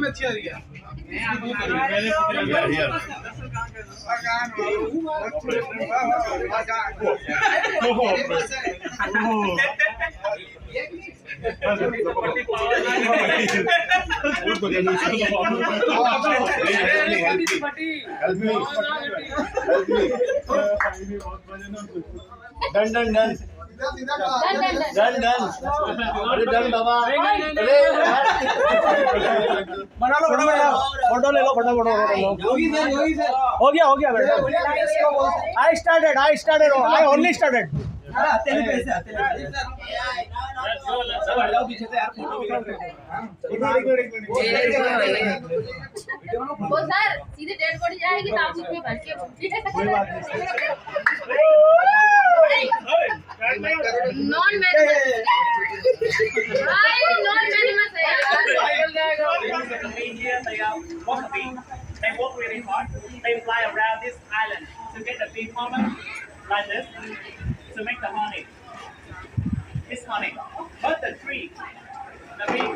में अच्छी आ रही है। Done done done done done अरे डन बाबा अरे बना लो फोटो ले लो फटाफट हो गया बेटा I started I only started वो सर सीधे डेड बॉडी जाएगी तो आप इसमें भर के नॉन मैनिमस है They work really hard. They fly around this island to get the bee pollen like this to make the honey. This honey, but the tree, the bee.